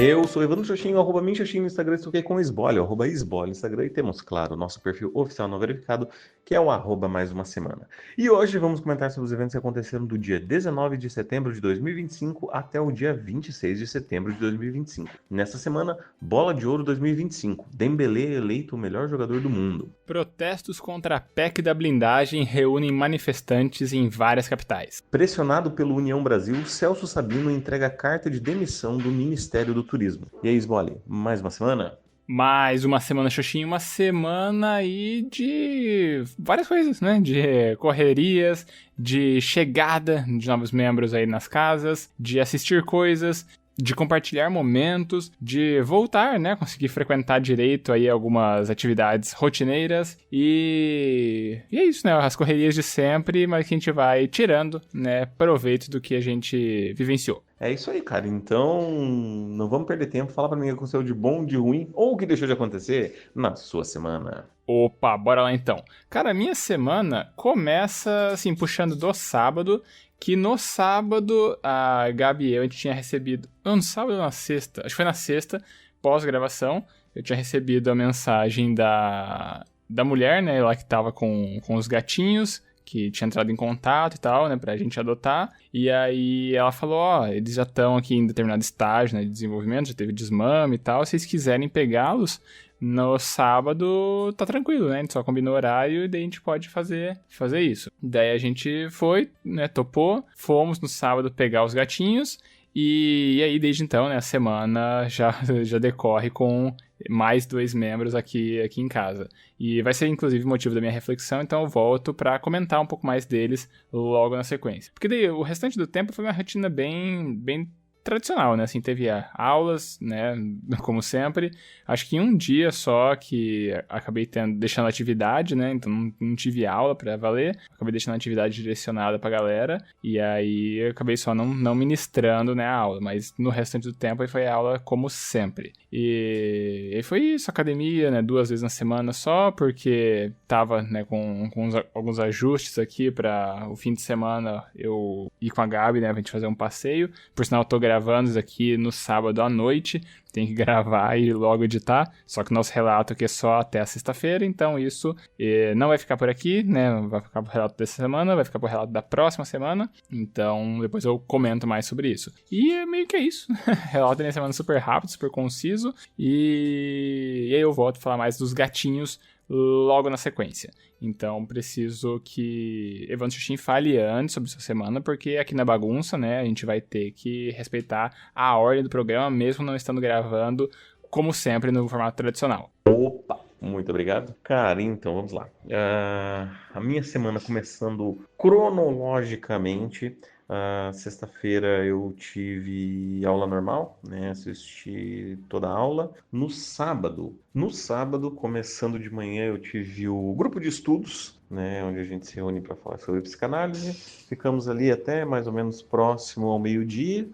Eu sou Evandro Xoxinho, arroba Minxoxinho no Instagram, estou aqui com o Esbole, arroba Esbole no Instagram, e temos, claro, o nosso perfil oficial não verificado, que é o arroba mais uma semana. E hoje vamos comentar sobre os eventos que aconteceram do dia 19 de setembro de 2025 até o dia 26 de setembro de 2025. Nesta semana, Bola de Ouro 2025, Dembélé eleito o melhor jogador do mundo. Protestos contra a PEC da blindagem reúnem manifestantes em várias capitais. Pressionado pelo União Brasil, Celso Sabino entrega carta de demissão do Ministério do Turismo. E aí, Esbole, mais uma semana? Mais uma semana, Xoxinho, uma semana aí de várias coisas, né? De correrias, de chegada de novos membros aí nas casas, de assistir coisas, de compartilhar momentos, de voltar, né, conseguir frequentar direito aí algumas atividades rotineiras e é isso, né, as correrias de sempre, mas que a gente vai tirando, né, proveito do que a gente vivenciou. É isso aí, cara. Então, não vamos perder tempo. Fala pra mim o que aconteceu de bom, de ruim ou o que deixou de acontecer na sua semana. Opa, bora lá então. Cara, a minha semana começa, assim, puxando do sábado, que no sábado a Gabi e eu, a gente tinha recebido... Não, no sábado ou na sexta? Acho que foi na sexta, pós-gravação, eu tinha recebido a mensagem da mulher, né, lá que tava com os gatinhos, que tinha entrado em contato e tal, né, pra gente adotar. E aí ela falou, ó, eles já estão aqui em determinado estágio, né, de desenvolvimento, já teve desmame e tal, se vocês quiserem pegá-los, no sábado tá tranquilo, né? A gente só combina o horário e daí a gente pode fazer isso. Daí a gente foi, né? Topou, fomos no sábado pegar os gatinhos e aí desde então, né? A semana já decorre com mais 2 membros aqui em casa. E vai ser inclusive motivo da minha reflexão, então eu volto pra comentar um pouco mais deles logo na sequência. Porque daí o restante do tempo foi uma rotina bem tradicional, né, assim, teve aulas, né, como sempre, acho que em um dia só que acabei deixando atividade, né, então não tive aula pra valer, acabei deixando a atividade direcionada pra galera, e aí eu acabei só não ministrando, né, a aula, mas no restante do tempo aí foi aula como sempre. E foi isso, academia, né, 2 vezes na semana só, porque tava, né, com alguns ajustes aqui pra o fim de semana eu ir com a Gabi, né, pra gente fazer um passeio, por sinal eu tô gravando isso aqui no sábado à noite, tem que gravar e logo editar, só que o nosso relato aqui é só até a sexta-feira, então isso não vai ficar por aqui, né, não vai ficar pro relato dessa semana, vai ficar pro relato da próxima semana, então depois eu comento mais sobre isso. E meio que é isso, relato da minha semana super rápido, super conciso, e aí eu volto a falar mais dos gatinhos logo na sequência. Então preciso que Evandro Xuxim fale antes sobre sua semana, porque aqui na bagunça, né, a gente vai ter que respeitar a ordem do programa, mesmo não estando gravando, como sempre, no formato tradicional. Opa, muito obrigado. Cara, então vamos lá. A minha semana começando cronologicamente. Sexta-feira eu tive aula normal, né? Assisti toda a aula. No sábado, começando de manhã, eu tive o grupo de estudos, né? Onde a gente se reúne para falar sobre psicanálise. Ficamos ali até mais ou menos próximo ao meio-dia.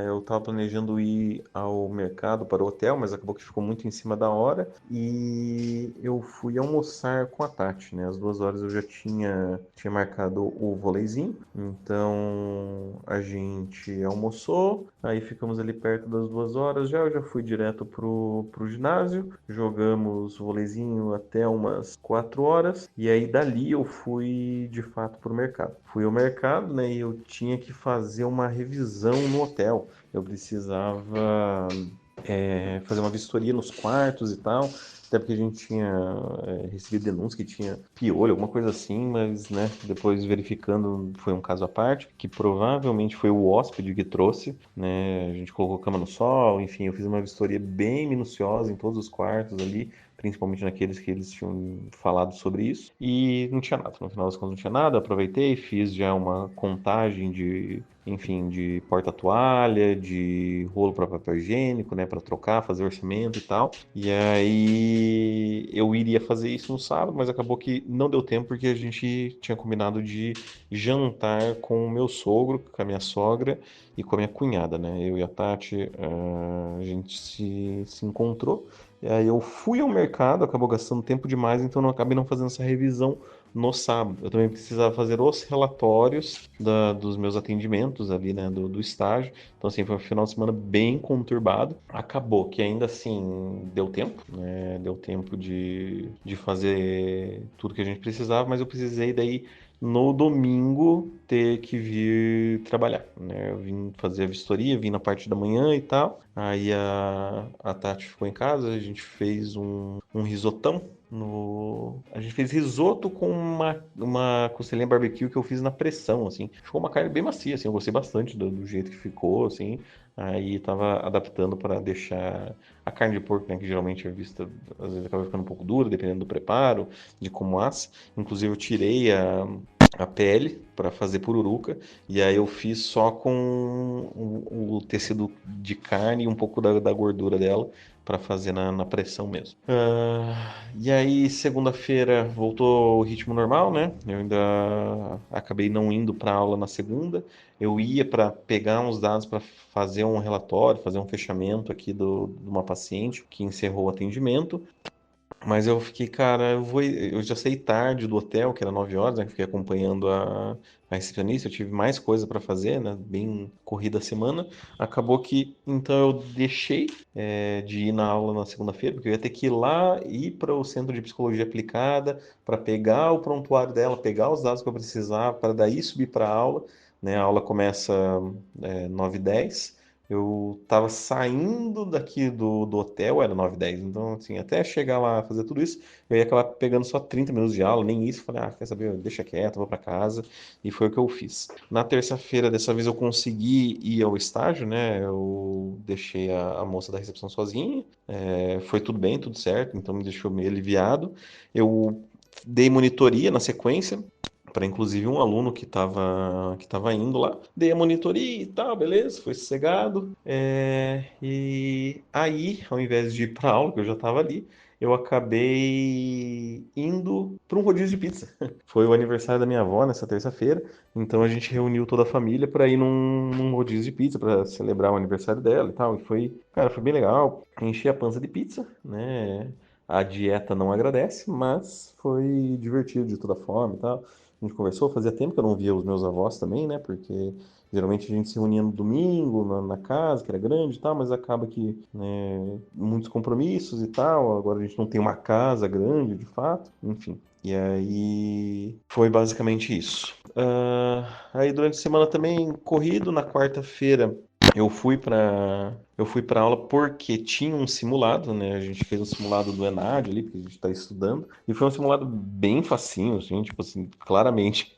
Eu estava planejando ir ao mercado para o hotel, mas acabou que ficou muito em cima da hora. E eu fui almoçar com a Tati, né? Às 2 horas eu já tinha marcado o voleizinho. Então a gente almoçou, aí ficamos ali perto das 2 horas. Eu já fui direto pro ginásio, jogamos voleizinho até umas 4 horas. E aí dali eu fui de fato pro mercado. Fui ao mercado, né? E eu tinha que fazer uma revisão no hotel. Eu precisava fazer uma vistoria nos quartos e tal. Até porque a gente tinha recebido denúncia que tinha piolho, alguma coisa assim, mas, né, depois verificando foi um caso à parte, que provavelmente foi o hóspede que trouxe, né, a gente colocou cama no sol, enfim, eu fiz uma vistoria bem minuciosa em todos os quartos ali, principalmente naqueles que eles tinham falado sobre isso, e não tinha nada, no final das contas não tinha nada, aproveitei, fiz já uma contagem de porta-toalha, de rolo para papel higiênico, né, para trocar, fazer orçamento e tal. E aí eu iria fazer isso no sábado, mas acabou que não deu tempo porque a gente tinha combinado de jantar com o meu sogro, com a minha sogra e com a minha cunhada, né? Eu e a Tati, a gente se encontrou. E aí eu fui ao mercado, acabou gastando tempo demais, então eu acabei não fazendo essa revisão no sábado. Eu também precisava fazer os relatórios dos meus atendimentos ali, né, do estágio. Então, assim, foi um final de semana bem conturbado. Acabou que ainda assim deu tempo, né? Deu tempo de fazer tudo que a gente precisava, mas eu precisei daí no domingo ter que vir trabalhar, né? Eu vim fazer a vistoria, vim na parte da manhã e tal. Aí a Tati ficou em casa, a gente fez um risotão. A gente fez risoto com uma costelinha barbecue que eu fiz na pressão, assim. Ficou uma carne bem macia, assim. Eu gostei bastante do jeito que ficou, assim. Aí tava adaptando para deixar a carne de porco, né, que geralmente é vista, às vezes acaba ficando um pouco dura, dependendo do preparo, de como assa. Inclusive eu tirei a pele para fazer pururuca e aí eu fiz só com o tecido de carne e um pouco da gordura dela para fazer na pressão mesmo. E aí, segunda-feira voltou o ritmo normal, né? Eu ainda acabei não indo para aula na segunda. Eu ia para pegar uns dados para fazer um relatório, fazer um fechamento aqui de uma paciente que encerrou o atendimento. Mas eu fiquei, cara, eu já saí tarde do hotel, que era 9 horas, né? Que fiquei acompanhando a recepcionista, eu tive mais coisa para fazer, né? Bem corrida a semana. Acabou que, então, eu deixei de ir na aula na segunda-feira, porque eu ia ter que ir lá, ir para o centro de psicologia aplicada, para pegar o prontuário dela, pegar os dados que eu precisava, para daí subir para a aula, né? A aula começa 9h10. Eu tava saindo daqui do hotel, era 9h10. Então, assim, até chegar lá fazer tudo isso, eu ia acabar pegando só 30 minutos de aula, nem isso. Falei, quer saber, deixa quieto, vou para casa. E foi o que eu fiz. Na terça-feira, dessa vez eu consegui ir ao estágio, né? Eu deixei a moça da recepção sozinha. Foi tudo bem, tudo certo, então me deixou meio aliviado. Eu dei monitoria na sequência para inclusive um aluno que tava indo lá. Dei a monitoria e tal, beleza, foi sossegado. E aí, ao invés de ir para aula, que eu já estava ali, eu acabei indo para um rodízio de pizza. Foi o aniversário da minha avó nessa terça-feira, então a gente reuniu toda a família para ir num rodízio de pizza para celebrar o aniversário dela e tal. E foi, cara, foi bem legal. Enchi a pança de pizza, né? A dieta não agradece, mas foi divertido de toda forma e tal. A gente conversou, fazia tempo que eu não via os meus avós também, né? Porque geralmente a gente se reunia no domingo, na casa, que era grande e tal, mas acaba que, né, muitos compromissos e tal. Agora a gente não tem uma casa grande, de fato, enfim. E aí foi basicamente isso. Aí durante a semana também corrido, na quarta-feira eu fui para aula porque tinha um simulado, né? A gente fez um simulado do ENAD ali, porque a gente está estudando, e foi um simulado bem facinho, assim, tipo assim, claramente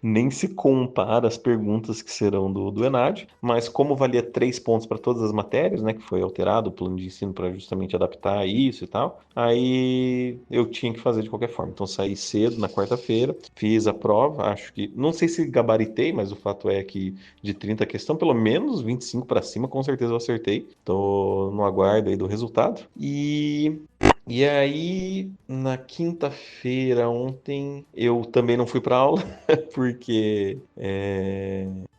nem se compara as perguntas que serão do ENAD, mas como valia 3 pontos para todas as matérias, né? Que foi alterado o plano de ensino para justamente adaptar a isso e tal, aí eu tinha que fazer de qualquer forma. Então saí cedo na quarta-feira, fiz a prova, acho que, não sei se gabaritei, mas o fato é que de 30 questão, pelo menos 25 para cima, com certeza eu acertei. Tô no aguardo aí do resultado. E aí, na quinta-feira, ontem, eu também não fui para aula, porque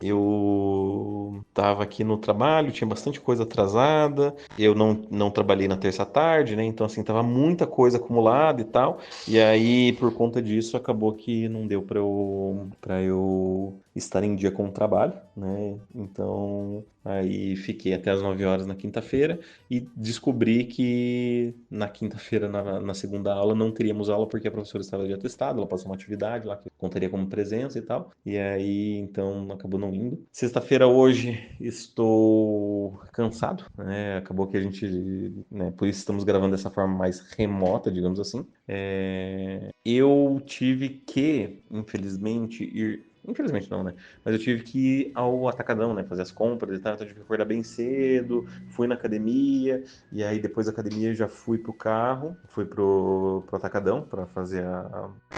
eu tava aqui no trabalho, tinha bastante coisa atrasada, eu não trabalhei na terça tarde, né? Então, assim, tava muita coisa acumulada e tal. E aí, por conta disso, acabou que não deu para eu estar em dia com o trabalho, né? Então, aí fiquei até as 9 horas na quinta-feira e descobri que na quinta-feira, na segunda aula, não teríamos aula porque a professora estava de atestado, ela passou uma atividade lá que contaria como presença e tal. E aí, então, acabou não indo. Sexta-feira hoje estou cansado, né? Acabou que a gente, né, por isso estamos gravando dessa forma mais remota, digamos assim. Eu tive que, infelizmente, ir. Infelizmente não, né? Mas eu tive que ir ao Atacadão, né? Fazer as compras e tal. Então eu tive que acordar bem cedo, fui na academia, e aí depois da academia já fui pro carro, fui pro Atacadão para fazer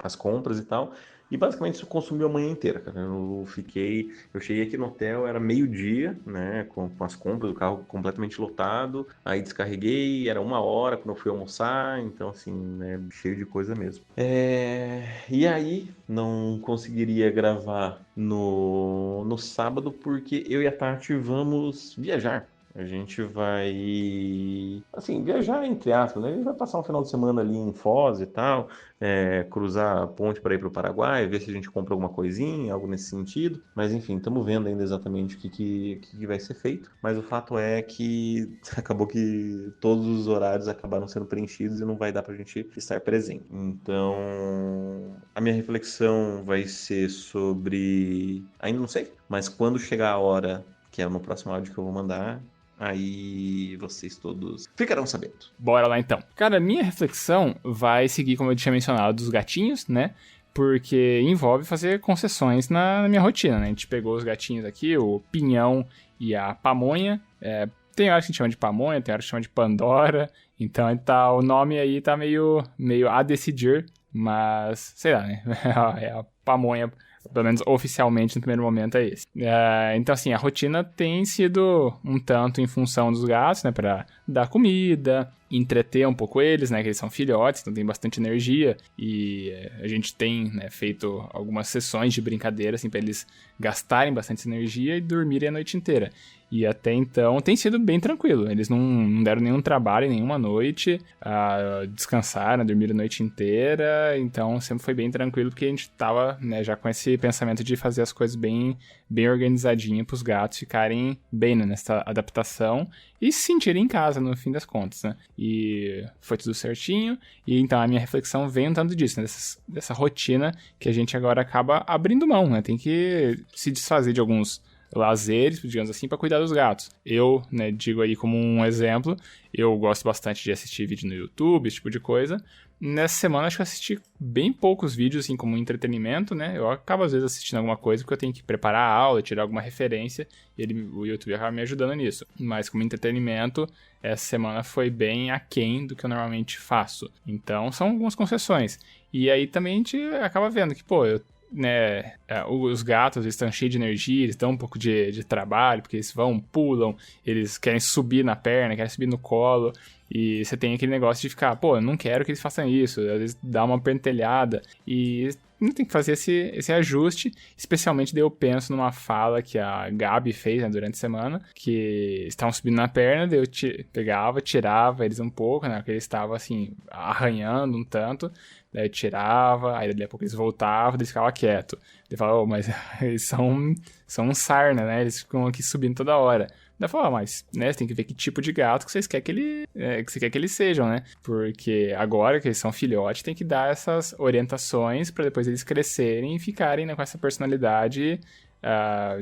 as compras e tal. E basicamente isso consumiu a manhã inteira, cara. Eu cheguei aqui no hotel, era meio-dia, né? Com as compras, o carro completamente lotado. Aí descarreguei, era 1 hora quando eu fui almoçar, então assim, né? Cheio de coisa mesmo. E aí, não conseguiria gravar no sábado porque eu e a Tati vamos viajar. A gente vai, assim, viajar entre aspas, né? A gente vai passar um final de semana ali em Foz e tal, cruzar a ponte para ir para o Paraguai, ver se a gente compra alguma coisinha, algo nesse sentido. Mas enfim, estamos vendo ainda exatamente o que vai ser feito. Mas o fato é que acabou que todos os horários acabaram sendo preenchidos e não vai dar para a gente estar presente. Então, a minha reflexão vai ser sobre, ainda não sei, mas quando chegar a hora, que é no próximo áudio que eu vou mandar, aí vocês todos ficarão sabendo. Bora lá então. Cara, minha reflexão vai seguir, como eu tinha mencionado, dos gatinhos, né? Porque envolve fazer concessões na minha rotina, né? A gente pegou os gatinhos aqui, o Pinhão e a Pamonha. Tem hora que a gente chama de Pamonha, tem hora que chama de Pandora. Então o nome aí tá meio a decidir, mas sei lá, né? É a Pamonha, pelo menos oficialmente no primeiro momento é esse. Então, assim, a rotina tem sido um tanto em função dos gatos, né? Pra dar comida, entreter um pouco eles, né? Que eles são filhotes, então tem bastante energia. E a gente tem, né, feito algumas sessões de brincadeira, assim, pra eles gastarem bastante energia e dormirem a noite inteira. E até então tem sido bem tranquilo. Eles não deram nenhum trabalho em nenhuma noite, descansaram, dormiram a noite inteira. Então sempre foi bem tranquilo, porque a gente tava, né, já com esse pensamento de fazer as coisas bem organizadinho para os gatos ficarem bem, né, nessa adaptação e se sentirem em casa no fim das contas, né? E foi tudo certinho. E então a minha reflexão vem um tanto disso, né, dessa rotina que a gente agora acaba abrindo mão, né? Tem que se desfazer de alguns lazeres, digamos assim, para cuidar dos gatos. Eu, né, digo aí como um exemplo, eu gosto bastante de assistir vídeo no YouTube, esse tipo de coisa. Nessa semana acho que eu assisti bem poucos vídeos, assim, como entretenimento, né? Eu acabo às vezes assistindo alguma coisa porque eu tenho que preparar a aula, tirar alguma referência, e o YouTube acaba me ajudando nisso. Mas como entretenimento, essa semana foi bem aquém do que eu normalmente faço. Então são algumas concessões. E aí também a gente acaba vendo que, pô, né, os gatos estão cheios de energia, eles dão um pouco de trabalho, porque eles vão, pulam, eles querem subir na perna, querem subir no colo, e você tem aquele negócio de ficar, pô, eu não quero que eles façam isso, às vezes dá uma pentelhada, e não tem que fazer esse ajuste, especialmente daí eu penso numa fala que a Gabi fez, né, durante a semana, que estavam subindo na perna, daí eu pegava, tirava eles um pouco, né, porque eles estavam assim, arranhando um tanto, daí eu tirava, aí daqui a pouco eles voltavam, eles ficavam quietos. Ele falava, oh, mas eles são um sarna, né? Eles ficam aqui subindo toda hora. Daí eu falava, mas, né, você tem que ver que tipo de gato que vocês querem que você quer que eles sejam, né? Porque agora que eles são filhotes, tem que dar essas orientações para depois eles crescerem e ficarem, né, com essa personalidade,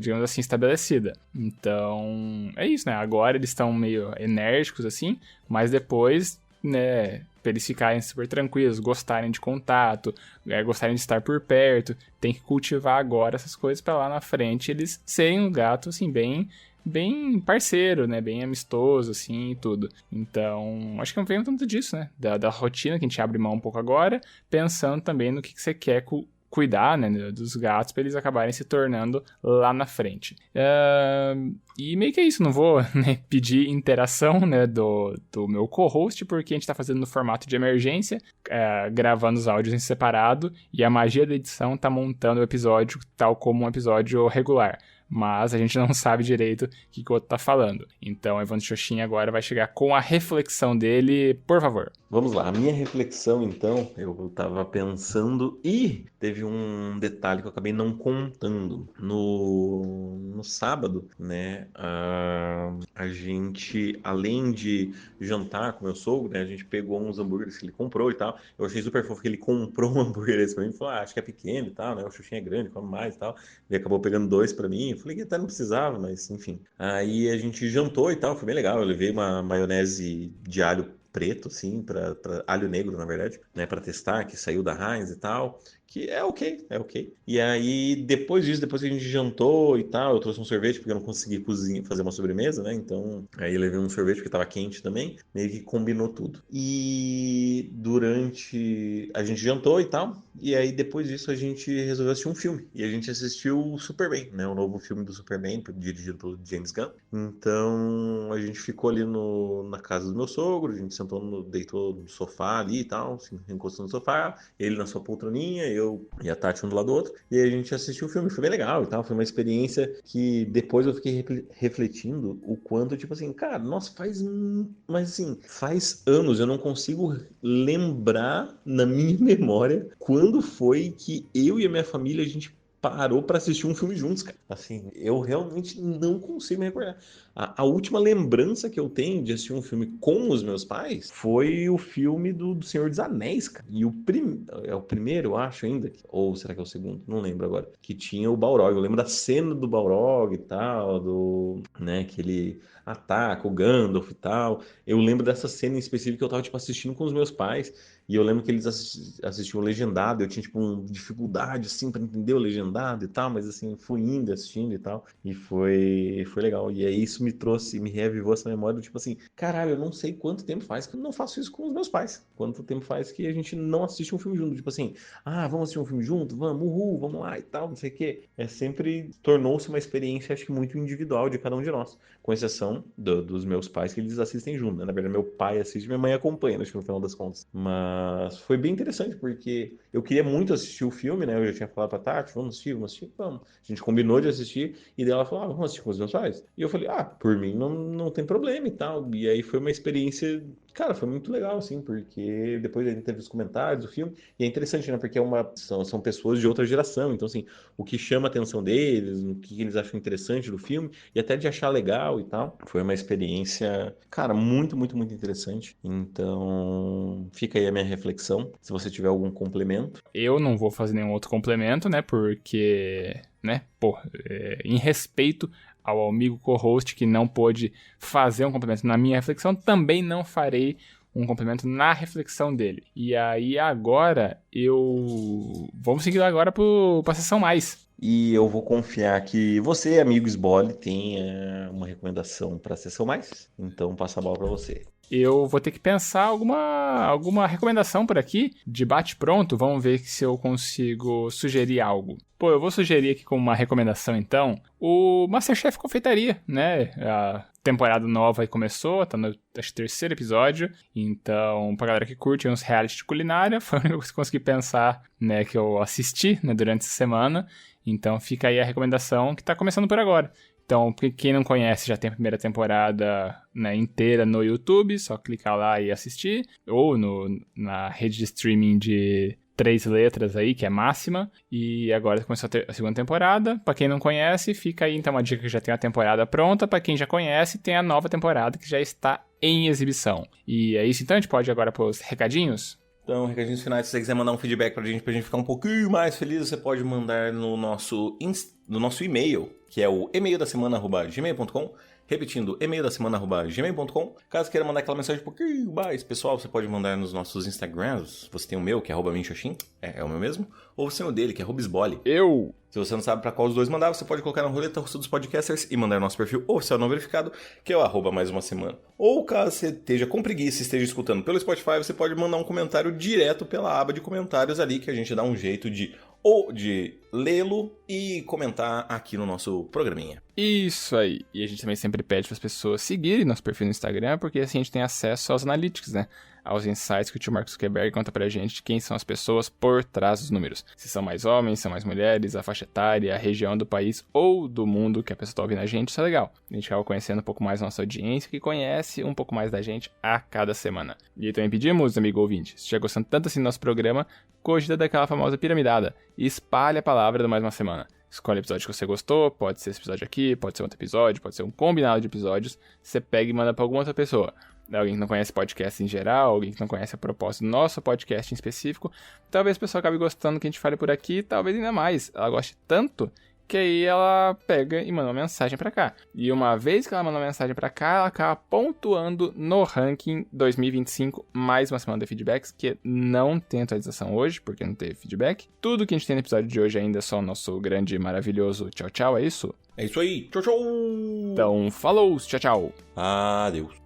digamos assim, estabelecida. Então, é isso, né? Agora eles estão meio enérgicos, assim, mas depois, né, para eles ficarem super tranquilos, gostarem de contato, gostarem de estar por perto, tem que cultivar agora essas coisas para lá na frente eles serem um gato, assim, bem parceiro, né, bem amistoso, assim, e tudo. Então, acho que vem um tanto disso, né, da rotina que a gente abre mão um pouco agora, pensando também no que você quer cuidar, né, dos gatos para eles acabarem se tornando lá na frente. E meio que é isso, não vou, né, pedir interação, né, do meu co-host, porque a gente está fazendo no formato de emergência, gravando os áudios em separado, e a magia da edição tá montando o episódio tal como um episódio regular. Mas a gente não sabe direito o que o outro tá falando. Então, o Evandro Xoxin agora vai chegar com a reflexão dele, por favor. Vamos lá, a minha reflexão então, eu tava pensando e teve um detalhe que eu acabei não contando. No sábado, né, a gente, além de jantar com meu sogro, né, a gente pegou uns hambúrgueres que ele comprou e tal. Eu achei super fofo que ele comprou um hambúrguer desse pra mim e falou, acho que é pequeno e tal, né, o Xuxinha é grande, come mais e tal. Ele acabou pegando 2 pra mim, eu falei que até não precisava, mas enfim. Aí a gente jantou e tal, foi bem legal. Eu levei uma maionese de alho preto, assim, para alho negro, na verdade, né, para testar, que saiu da Heinz e tal, que é ok, é ok. E aí, depois disso, depois que a gente jantou e tal, eu trouxe um sorvete, porque eu não consegui fazer uma sobremesa, né, então, aí eu levei um sorvete, porque tava quente também, meio que combinou tudo. E a gente jantou e tal, e aí depois disso a gente resolveu assistir um filme, e a gente assistiu o Superman, né, o novo filme do Superman, dirigido pelo James Gunn. Então, a gente ficou ali na casa do meu sogro, a gente deitou no sofá ali e tal, se encostou no sofá, ele na sua poltroninha, eu e a Tati um do lado do outro, e aí a gente assistiu o filme, foi bem legal e tal, foi uma experiência que depois eu fiquei refletindo o quanto, tipo assim, cara, nossa, mas assim, faz anos, eu não consigo lembrar na minha memória quando foi que eu e a minha família, a gente parou pra assistir um filme juntos, cara. Assim, eu realmente não consigo me recordar. A última lembrança que eu tenho de assistir um filme com os meus pais foi o filme do Senhor dos Anéis, cara. E é o primeiro, eu acho ainda. Ou será que é o segundo? Não lembro agora. Que tinha o Balrog. Eu lembro da cena do Balrog e tal, né, que ele ataca o Gandalf e tal. Eu lembro dessa cena em específico que eu tava, tipo, assistindo com os meus pais. E eu lembro que eles assistiam legendado, eu tinha, tipo, dificuldade, assim, pra entender o legendado e tal, mas, assim, fui indo, assistindo e tal, e foi legal. E aí isso me reavivou essa memória do tipo assim, caralho, eu não sei quanto tempo faz que eu não faço isso com os meus pais. Quanto tempo faz que a gente não assiste um filme junto, tipo assim, vamos assistir um filme junto? Vamos, uhul, vamos lá e tal, não sei o quê. Tornou-se uma experiência, acho que muito individual de cada um de nós, com exceção dos meus pais, que eles assistem junto, né? Na verdade, meu pai assiste, minha mãe acompanha, acho que no final das contas. Mas foi bem interessante, porque eu queria muito assistir o filme, né? Eu já tinha falado pra Tati, vamos assistir, vamos. A gente combinou de assistir, e daí ela falou, vamos assistir com os meus pais? E eu falei, por mim não tem problema e tal. E aí foi uma experiência, cara, foi muito legal, assim, porque depois a gente teve os comentários do filme, e é interessante, né? Porque são pessoas de outra geração, então, assim, o que chama a atenção deles, o que eles acham interessante do filme, e até de achar legal e tal. Foi uma experiência, cara, muito, muito, muito interessante. Então, fica aí a minha reflexão, se você tiver algum complemento. Eu não vou fazer nenhum outro complemento, né? Porque, né? Pô, em respeito ao amigo co-host que não pôde fazer um complemento na minha reflexão, também não farei um complemento na reflexão dele. E aí agora vamos seguir agora pra sessão mais. E eu vou confiar que você, amigo Sbole, tenha uma recomendação para a sessão mais. Então, passa a bola para você. Eu vou ter que pensar alguma recomendação por aqui, de bate-pronto. Vamos ver se eu consigo sugerir algo. Pô, eu vou sugerir aqui como uma recomendação, então, o MasterChef Confeitaria, né? A temporada nova aí começou, tá no terceiro episódio. Então, pra galera que curte uns reality de culinária, foi o único que eu consegui pensar, né, que eu assisti, né, durante essa semana. Então, fica aí a recomendação que tá começando por agora. Então, quem não conhece, já tem a primeira temporada, né, inteira no YouTube, só clicar lá e assistir. Ou na rede de streaming de 3 letras aí, que é Máxima. E agora começou a segunda temporada. Pra quem não conhece, fica aí então uma dica que já tem a temporada pronta. Pra quem já conhece, tem a nova temporada que já está em exibição. E é isso então, a gente pode ir agora pros recadinhos? Então, recadinhos finais, se você quiser mandar um feedback pra gente ficar um pouquinho mais feliz, você pode mandar no nosso e-mail, que é o emaildasemana@gmail.com. Repetindo, emaildasemana@gmail.com. Caso queira mandar aquela mensagem um pouquinho mais pessoal, você pode mandar nos nossos Instagrams. Você tem o meu, que é @minxoxin, é o meu mesmo. Ou você tem o dele, que é @sbole. Se você não sabe pra qual dos dois mandar, você pode colocar na roleta russa dos podcasters e mandar no nosso perfil oficial não verificado, que é o @mais uma semana. Ou caso você esteja com preguiça e esteja escutando pelo Spotify, você pode mandar um comentário direto pela aba de comentários ali, que a gente dá um jeito de lê-lo e comentar aqui no nosso programinha. Isso aí. E a gente também sempre pede para as pessoas seguirem nosso perfil no Instagram, porque assim a gente tem acesso aos analytics, né? Aos insights que o tio Mark Zuckerberg conta pra gente de quem são as pessoas por trás dos números. Se são mais homens, se são mais mulheres, a faixa etária, a região do país ou do mundo que a pessoa tá ouvindo a gente, isso é legal. A gente acaba conhecendo um pouco mais a nossa audiência, que conhece um pouco mais da gente a cada semana. E também pedimos, amigo ouvinte, se estiver gostando tanto assim do nosso programa, cogita daquela famosa piramidada e espalhe a palavra do Mais Uma Semana. Escolhe o episódio que você gostou, pode ser esse episódio aqui, pode ser outro episódio, pode ser um combinado de episódios. Você pega e manda pra alguma outra pessoa. Alguém que não conhece podcast em geral, alguém que não conhece a proposta do nosso podcast em específico. Talvez a pessoa acabe gostando que a gente fale por aqui, talvez ainda mais. Ela goste tanto que aí ela pega e manda uma mensagem pra cá. E uma vez que ela manda uma mensagem pra cá, ela acaba pontuando no ranking 2025, mais uma semana de feedbacks, que não tem atualização hoje, porque não teve feedback. Tudo que a gente tem no episódio de hoje ainda é só o nosso grande e maravilhoso tchau, tchau, é isso? É isso aí, tchau, tchau! Então, falou, tchau, tchau! Adeus!